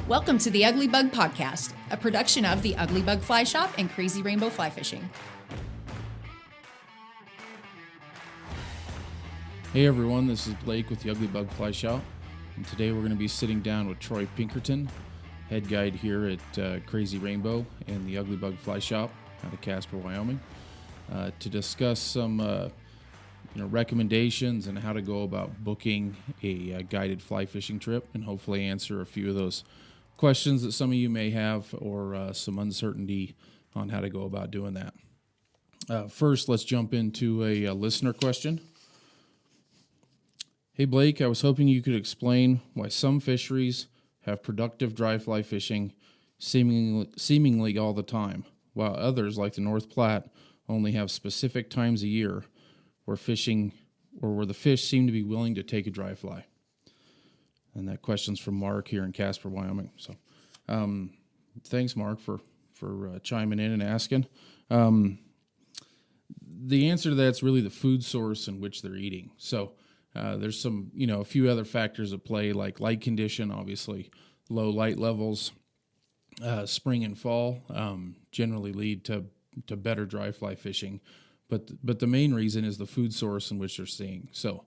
Welcome to the Ugly Bug Podcast, a production of the Ugly Bug Fly Shop and Crazy Rainbow Fly Fishing. Hey everyone, this is Blake with the Ugly Bug Fly Shop, and today we're going to be sitting down with Troy Pinkerton, head guide here at Crazy Rainbow and the Ugly Bug Fly Shop out of Casper, Wyoming, to discuss some recommendations and how to go about booking a guided fly fishing trip, and hopefully answer a few of those questions that some of you may have, or some uncertainty on how to go about doing that. First, let's jump into a listener question. Hey Blake, I was hoping you could explain why some fisheries have productive dry fly fishing seemingly all the time, while others, like the North Platte, only have specific times a year where the fish seem to be willing to take a dry fly. And that question's from Mark here in Casper, Wyoming. So thanks, Mark, for chiming in and asking. The answer to that's really the food source in which they're eating. So there's some, a few other factors at play, like light condition, obviously. Low light levels, spring and fall generally lead to better dry fly fishing. But the main reason is the food source in which they're seeing. So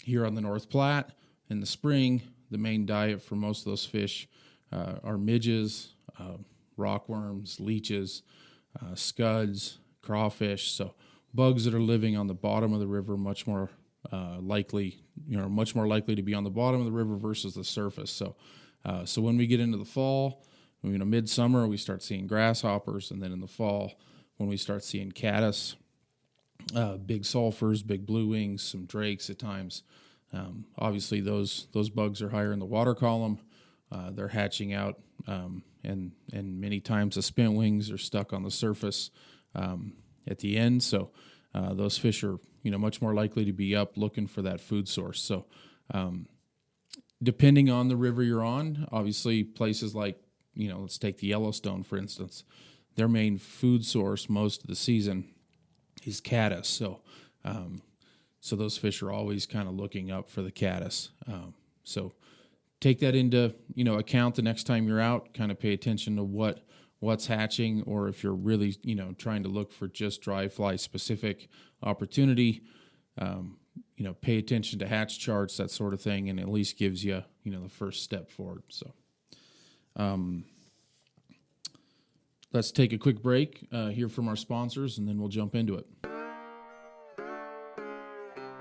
here on the North Platte, in the spring, the main diet for most of those fish are midges, rockworms, leeches, scuds, crawfish. So bugs that are living on the bottom of the river, much more likely to be on the bottom of the river versus the surface. So when we get into the fall, midsummer, we start seeing grasshoppers, and then in the fall, when we start seeing caddis, big sulfurs, big blue wings, some drakes at times. Obviously, those bugs are higher in the water column. They're hatching out, and many times the spent wings are stuck on the surface at the end. So those fish are much more likely to be up looking for that food source. So depending on the river you're on, obviously places like let's take the Yellowstone for instance. Their main food source most of the season is caddis. So those fish are always kind of looking up for the caddis. So take that into account the next time you're out. Kind of pay attention to what's hatching, or if you're really trying to look for just dry fly specific opportunity, pay attention to hatch charts, that sort of thing, and at least gives you the first step forward. So. Let's take a quick break, hear from our sponsors, and then we'll jump into it.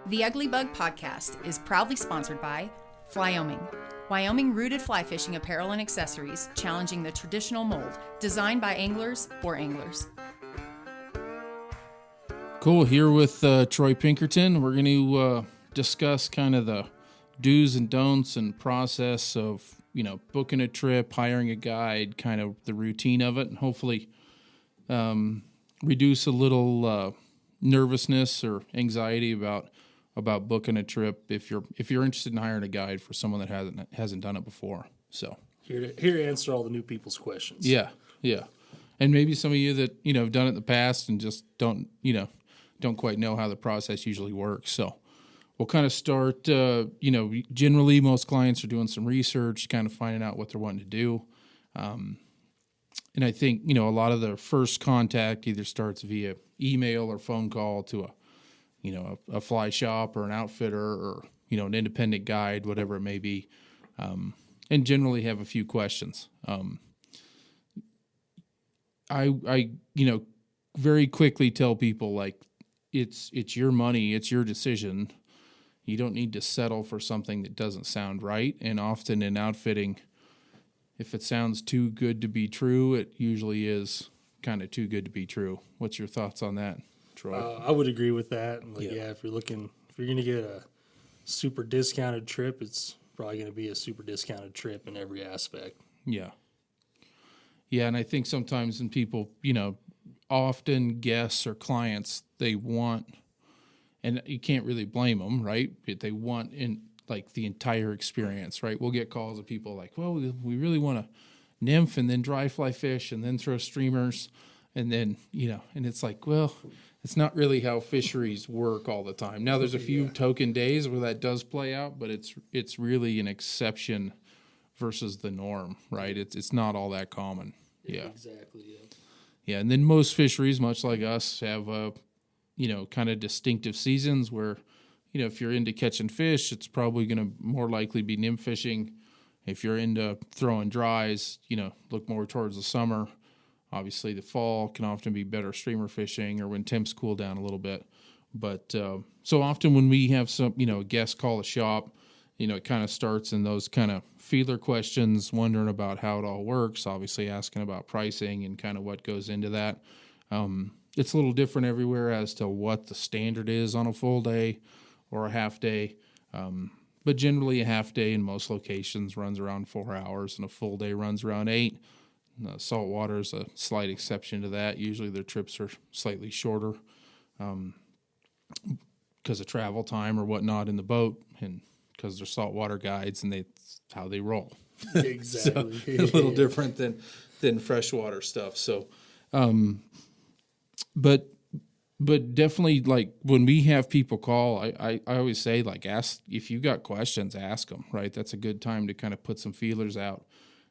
The Ugly Bug Podcast is proudly sponsored by Flyoming, Wyoming-rooted fly fishing apparel and accessories, challenging the traditional mold, designed by anglers for anglers. Cool. Here with Troy Pinkerton, we're going to discuss kind of the do's and don'ts and process of booking a trip, hiring a guide, kind of the routine of it, and hopefully reduce a little nervousness or anxiety about booking a trip if you're interested in hiring a guide for someone that hasn't done it before. So here to answer all the new people's questions. Yeah, and maybe some of you that have done it in the past and just don't quite know how the process usually works. So. We'll kind of start, generally most clients are doing some research, kind of finding out what they're wanting to do. And I think, a lot of the first contact either starts via email or phone call to a fly shop or an outfitter or, an independent guide, whatever it may be, and generally have a few questions. I very quickly tell people, like, it's your money, it's your decision. You don't need to settle for something that doesn't sound right. And often in outfitting, if it sounds too good to be true, it usually is kind of too good to be true. What's your thoughts on that, Troy? I would agree with that. If you're going to get a super discounted trip, it's probably going to be a super discounted trip in every aspect. Yeah. Yeah, and I think sometimes when people, often guests or clients, they want... And you can't really blame them, right? They want the entire experience, right? We'll get calls of people like, well, we really want to nymph and then dry fly fish and then throw streamers. And then, and it's like, well, it's not really how fisheries work all the time. Now there's a few token days where that does play out, but it's really an exception versus the norm, right? It's not all that common. Yeah. Exactly. Yeah. Yeah, and then most fisheries, much like us, have kind of distinctive seasons where, if you're into catching fish, it's probably going to more likely be nymph fishing. If you're into throwing dries, look more towards the summer. Obviously, the fall can often be better streamer fishing or when temps cool down a little bit. But so often when we have some, a guest call a shop, it kind of starts in those kind of feeler questions, wondering about how it all works, obviously asking about pricing and kind of what goes into that. It's a little different everywhere as to what the standard is on a full day or a half day. But generally a half day in most locations runs around 4 hours and a full day runs around 8. Saltwater is a slight exception to that. Usually their trips are slightly shorter because of travel time or whatnot in the boat and because they're saltwater guides and that's how they roll. Exactly. So, a little different than freshwater stuff. So, but definitely, like when we have people call, I always say, like, ask if you got questions, ask them, right? That's a good time to kind of put some feelers out.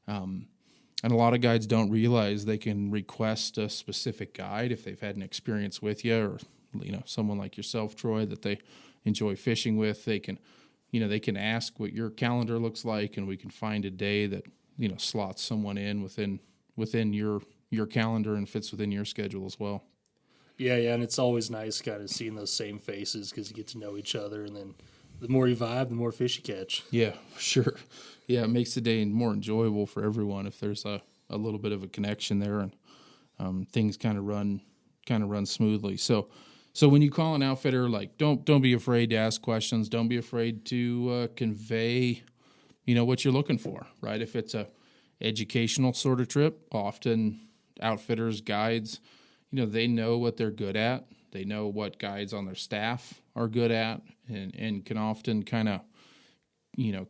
And a lot of guides don't realize they can request a specific guide if they've had an experience with you or, someone like yourself, Troy, that they enjoy fishing with. They can, they can ask what your calendar looks like and we can find a day that, slots someone in within your calendar and fits within your schedule as well. Yeah, and it's always nice kind of seeing those same faces because you get to know each other, and then the more you vibe, the more fish you catch. Yeah, sure. Yeah, it makes the day more enjoyable for everyone if there's a little bit of a connection there and things kind of run smoothly. So when you call an outfitter, like don't be afraid to ask questions. Don't be afraid to convey, what you're looking for, right? If it's a educational sort of trip, often outfitters, guides, they know what they're good at. They know what guides on their staff are good at and can often kind of,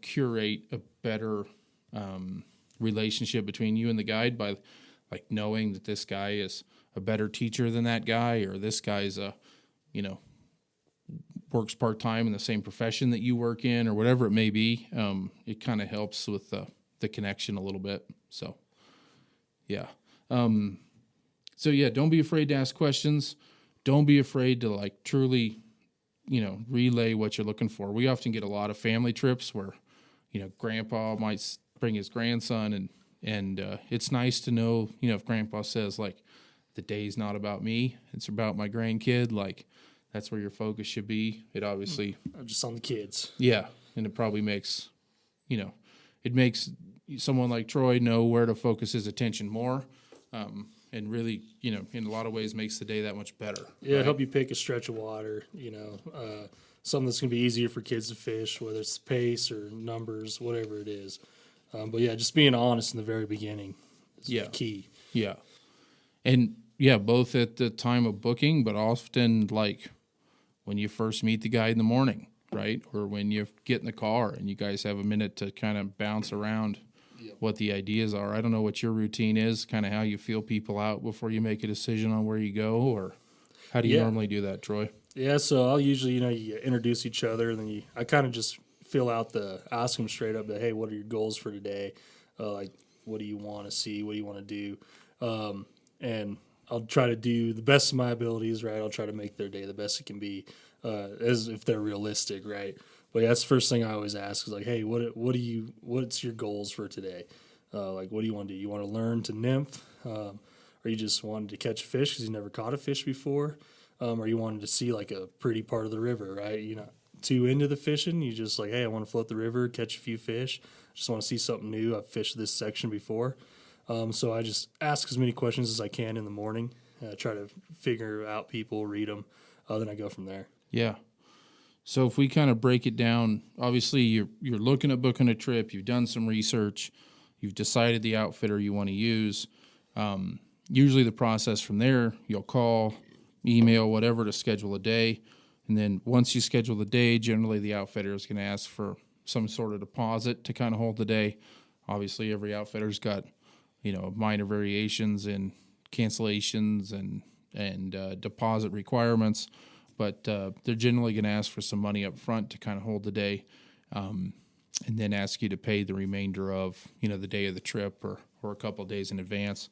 curate a better relationship between you and the guide by like knowing that this guy is a better teacher than that guy or this guy's works part-time in the same profession that you work in or whatever it may be. It kind of helps with the connection a little bit. So, yeah. So yeah, don't be afraid to ask questions. Don't be afraid to like truly, relay what you're looking for. We often get a lot of family trips where, grandpa might bring his grandson and it's nice to know, if grandpa says like the day's not about me, it's about my grandkid, like that's where your focus should be. It obviously just on the kids. Yeah. And it probably makes, it makes someone like Troy know where to focus his attention more. And really, in a lot of ways makes the day that much better. Yeah, right? help you pick a stretch of water, something that's going to be easier for kids to fish, whether it's pace or numbers, whatever it is. But yeah, just being honest in the very beginning is key. Yeah. And yeah, both at the time of booking, but often like when you first meet the guy in the morning, right? Or when you get in the car and you guys have a minute to kind of bounce around what the ideas are. I don't know what your routine is, kind of how you feel people out before you make a decision on where you go, or how do you normally do that, Troy? Yeah, so I'll usually, you introduce each other, and then I kind of just ask them straight up that, hey, what are your goals for today? Like, what do you want to see? What do you want to do? And I'll try to do the best of my abilities, right? I'll try to make their day the best it can be, as if they're realistic, right? But yeah, that's the first thing I always ask is like, hey, what's your goals for today? Like, what do you want to do? You want to learn to nymph? Or you just wanted to catch a fish because you never caught a fish before? Or you wanted to see like a pretty part of the river, right? You're not too into the fishing. You just like, hey, I want to float the river, catch a few fish. Just want to see something new. I've fished this section before. So I just ask as many questions as I can in the morning. Try to figure out people, read them. Then I go from there. Yeah. So if we kind of break it down, obviously you're looking at booking a trip, you've done some research, you've decided the outfitter you want to use. Usually the process from there, you'll call, email, whatever to schedule a day. And then once you schedule the day, generally the outfitter is going to ask for some sort of deposit to kind of hold the day. Obviously every outfitter's got, minor variations in cancellations and deposit requirements. But they're generally going to ask for some money up front to kind of hold the day. and then ask you to pay the remainder of, the day of the trip or a couple of days in advance.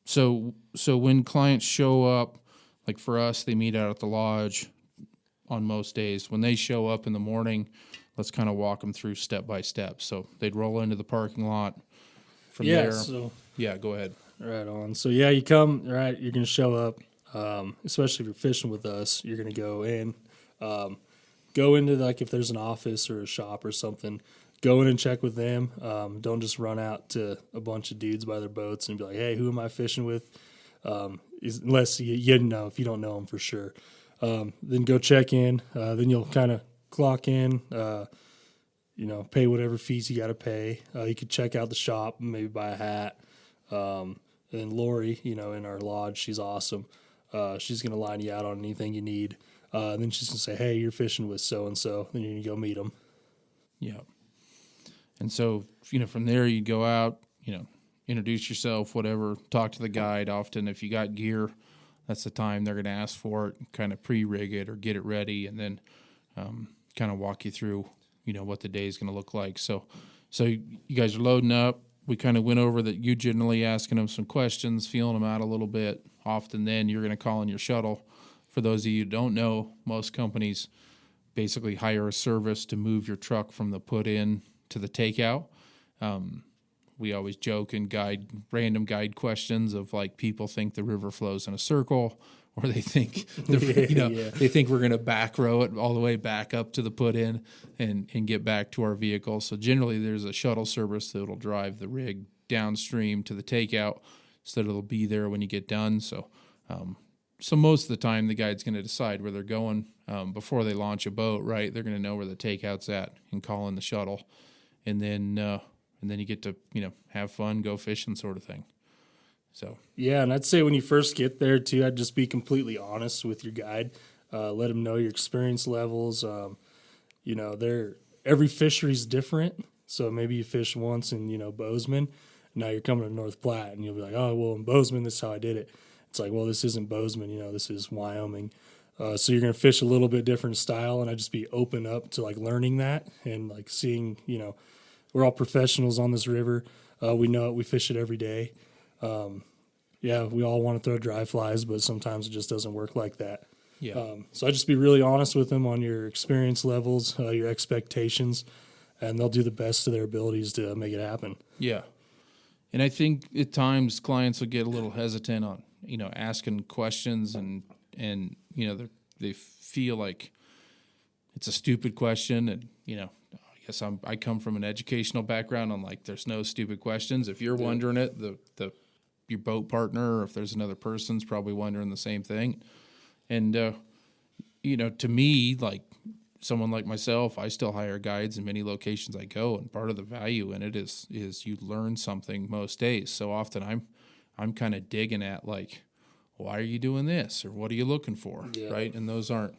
So when clients show up, like for us, they meet out at the lodge on most days. When they show up in the morning, let's kind of walk them through step by step. So they'd roll into the parking lot. From there, go ahead. Right on. So you come, right, you're going to show up, especially if you're fishing with us, you're going to go in, go into like if there's an office or a shop or something, go in and check with them. Don't just run out to a bunch of dudes by their boats and be like, hey, who am I fishing with? Unless if you don't know them for sure. Then go check in. Then you'll kind of clock in, pay whatever fees you got to pay. You could check out the shop, maybe buy a hat. And then Lori, in our lodge, she's awesome. She's going to line you out on anything you need. Then she's going to say, hey, you're fishing with so-and-so. Then you're going to go meet them. Yeah. And so, from there you go out, introduce yourself, whatever, talk to the guide. Often if you got gear, that's the time they're going to ask for it, kind of pre-rig it or get it ready, and then kind of walk you through, what the day is going to look like. So you guys are loading up. We kind of went over that you generally asking them some questions, feeling them out a little bit. Often then you're going to call in your shuttle. For those of you who don't know, most companies basically hire a service to move your truck from the put-in to the takeout. We always joke and random guide questions of like people think the river flows in a circle, or they think they think we're going to back row it all the way back up to the put-in and get back to our vehicle. So generally there's a shuttle service that'll drive the rig downstream to the takeout so that it'll be there when you get done. So most of the time the guide's going to decide where they're going before they launch a boat, right? They're going to know where the takeout's at and call in the shuttle. And then you get to, have fun, go fishing sort of thing. So yeah, and I'd say when you first get there too, I'd just be completely honest with your guide. Let them know your experience levels. Every fishery's different. So maybe you fish once in, Bozeman. Now you're coming to North Platte, and you'll be like, oh, well, in Bozeman, this is how I did it. It's like, well, this isn't Bozeman, this is Wyoming. So you're going to fish a little bit different style, and I'd just be open up to like learning that and like seeing, we're all professionals on this river. We know it. We fish it every day. We all want to throw dry flies, but sometimes it just doesn't work like that. Yeah. So I just be really honest with them on your experience levels, your expectations, and they'll do the best of their abilities to make it happen. Yeah. And I think at times clients will get a little hesitant on, asking questions and they feel like it's a stupid question. And, I guess I come from an educational background. I'm like, there's no stupid questions. If you're wondering it, your boat partner, or if there's another person's probably wondering the same thing. And, to me, like someone like myself, I still hire guides in many locations I go. And part of the value in it is you learn something most days. So often I'm kind of digging at like, why are you doing this? Or what are you looking for? Yeah. Right. And those aren't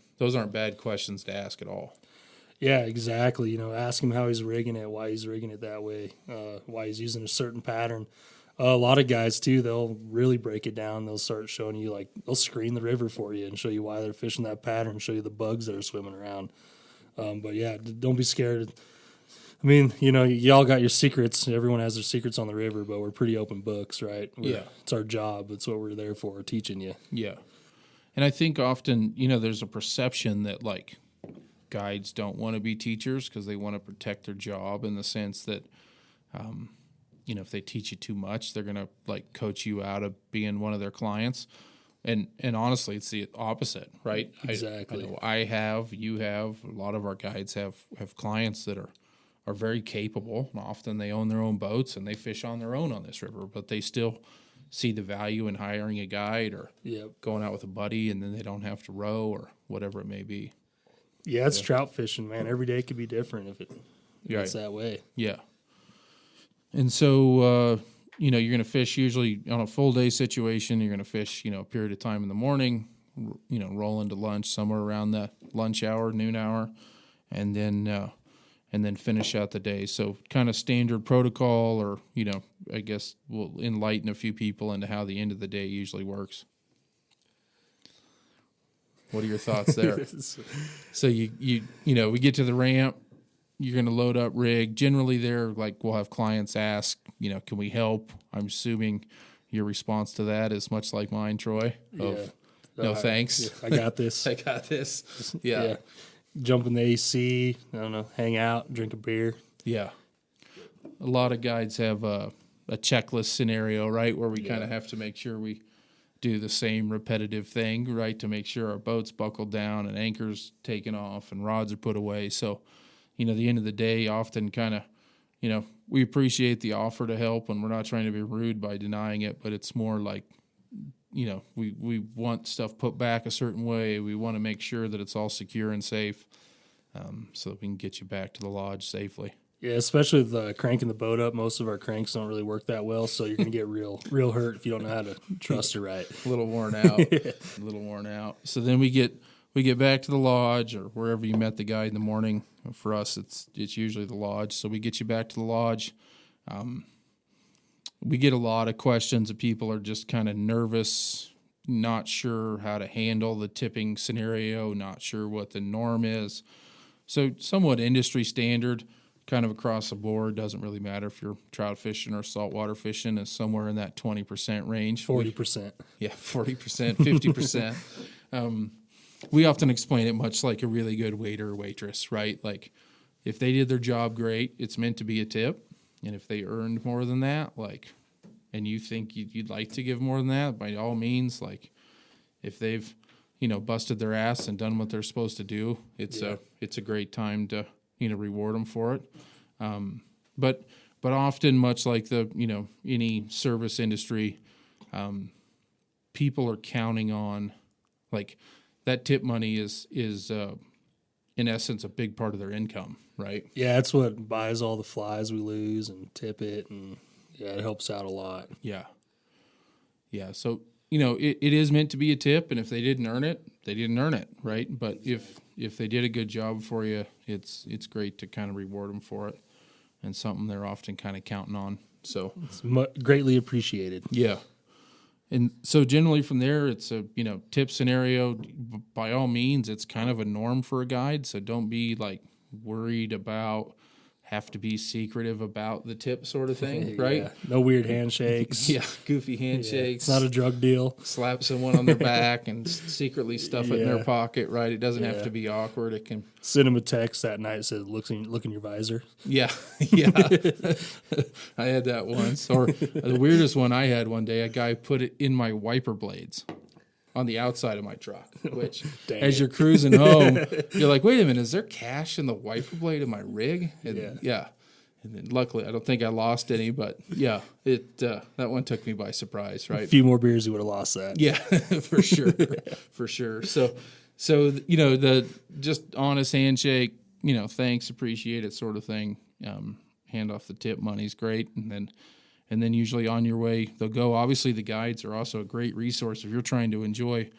bad questions to ask at all. Yeah, exactly. Ask him how he's rigging it, why he's rigging it that way, why he's using a certain pattern. A lot of guys, too, they'll really break it down. They'll start showing you, like, they'll screen the river for you and show you why they're fishing that pattern, show you the bugs that are swimming around. But, yeah, don't be scared. I mean, y'all got your secrets. Everyone has their secrets on the river, but we're pretty open books, right? It's our job. It's what we're there for, teaching you. Yeah. And I think often, there's a perception that, like, guides don't want to be teachers because they want to protect their job in the sense that, if they teach you too much, they're going to like coach you out of being one of their clients. And honestly, it's the opposite, right? Exactly. You have, a lot of our guides have clients that are very capable. Often they own their own boats and they fish on their own on this river, but they still see the value in hiring a guide or going out with a buddy, and then they don't have to row or whatever it may be. Yeah, it's trout fishing, man. Every day could be different if it's that way. Yeah. And so, you're going to fish usually on a full day situation. You're going to fish, a period of time in the morning, roll into lunch somewhere around the lunch hour, noon hour, and then finish out the day. So kind of standard protocol, or, I guess we'll enlighten a few people into how the end of the day usually works. What are your thoughts there? So we get to the ramp, you're going to load up rig. Generally, we'll have clients ask, can we help? I'm assuming your response to that is much like mine, Troy. No thanks. Yeah, I got this. I got this. Yeah. Jump in the AC. I don't know. Hang out. Drink a beer. Yeah. A lot of guides have a checklist scenario, right, where we kind of have to make sure we do the same repetitive thing, right, to make sure our boat's buckled down and anchors taken off and rods are put away. So, the end of the day, often kind of, we appreciate the offer to help, and we're not trying to be rude by denying it, but it's more like, we want stuff put back a certain way. We want to make sure that it's all secure and safe, so that we can get you back to the lodge safely. Yeah, especially with cranking the boat up. Most of our cranks don't really work that well, so you're going to get real hurt if you don't know how to trust it right. A little worn out. So then we get back to the lodge or wherever you met the guide in the morning. For us, it's usually the lodge. So we get you back to the lodge. We get a lot of questions that people are just kind of nervous, not sure how to handle the tipping scenario, not sure what the norm is. So somewhat industry standard, kind of across the board. Doesn't really matter if you're trout fishing or saltwater fishing, is somewhere in that 20% range. 40%. 40%, 50%. We often explain it much like a really good waiter or waitress, right? Like, if they did their job great, it's meant to be a tip. And if they earned more than that, and you think you'd like to give more than that, by all means, if they've, busted their ass and done what they're supposed to do, it's a great time to, reward them for it. But often, much like any service industry, people are counting on, that tip money is in essence a big part of their income, right? Yeah, that's what buys all the flies we lose and tip it, and it helps out a lot. Yeah. So it is meant to be a tip, and if they didn't earn it, they didn't earn it, right? But if they did a good job for you, it's great to kind of reward them for it, and something they're often kind of counting on. So it's greatly appreciated. Yeah. And so generally from there, it's a, tip scenario. By all means, it's kind of a norm for a guide. So don't be worried about have to be secretive about the tip sort of thing, right? Yeah. No weird handshakes. Goofy handshakes. It's not a drug deal. Slap someone on their back and secretly stuff it in their pocket, right? It doesn't have to be awkward. It can send them a text that night that says, look in your visor. Yeah. I had that once. Or the weirdest one I had one day, a guy put it in my wiper blades on the outside of my truck, which as you're cruising home, you're like, wait a minute, is there cash in the wiper blade of my rig? And And then luckily, I don't think I lost any, but that one took me by surprise, right? A few more beers, you would have lost that. Yeah, for sure, for sure. So the just honest handshake, thanks, appreciate it sort of thing. Hand off the tip money's great, and then usually on your way, they'll go. Obviously, the guides are also a great resource if you're trying to enjoy,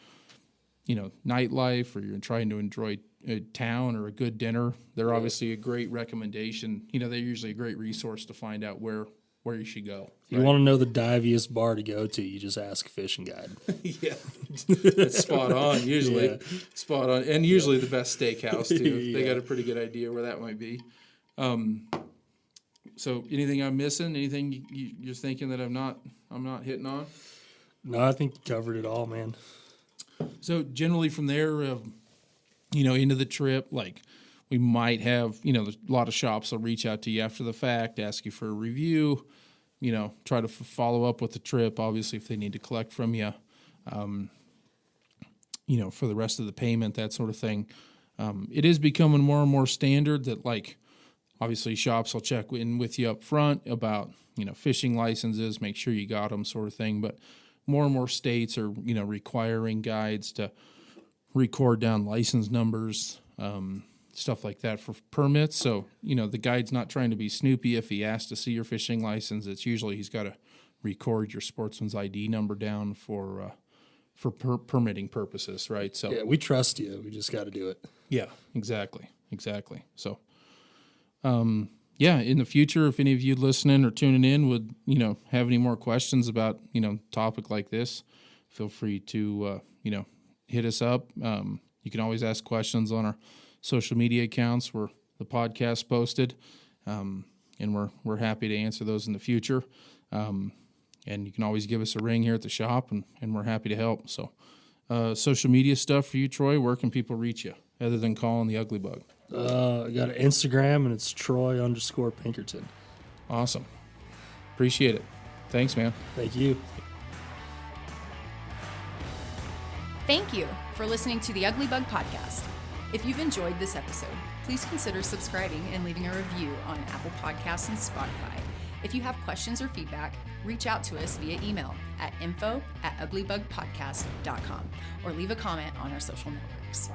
nightlife, or you're trying to enjoy a town or a good dinner. They're obviously a great recommendation. They're usually a great resource to find out where you should go. If you want to know the diviest bar to go to, you just ask a fishing guide. Yeah, it's spot on. Usually, spot on, and usually the best steakhouse too. They got a pretty good idea where that might be. So anything I'm missing? Anything you're thinking that I'm not hitting on? No, I think you covered it all, man. So generally from there, into the trip, we might have, there's a lot of shops will reach out to you after the fact, ask you for a review, try to follow up with the trip. Obviously, if they need to collect from you, for the rest of the payment, that sort of thing. It is becoming more and more standard that obviously shops will check in with you up front about, fishing licenses, make sure you got them sort of thing. But more and more states are, requiring guides to record down license numbers, stuff like that for permits. So, the guide's not trying to be snoopy if he asks to see your fishing license. It's usually he's got to record your sportsman's ID number down for permitting purposes, right? So we trust you. We just got to do it. Yeah, exactly. So, in the future, if any of you listening or tuning in would, have any more questions about, topic like this, feel free to, hit us up. You can always ask questions on our social media accounts. We're the podcast posted, and we're happy to answer those in the future. And you can always give us a ring here at the shop, and we're happy to help. So social media stuff for you, Troy, where can people reach you other than calling the Ugly Bug? I got an Instagram, and it's Troy_Pinkerton. Awesome. Appreciate it. Thanks, man. Thank you. Thank you for listening to the Ugly Bug Podcast. If you've enjoyed this episode, please consider subscribing and leaving a review on Apple Podcasts and Spotify. If you have questions or feedback, reach out to us via email at info@uglybugpodcast.com or leave a comment on our social networks.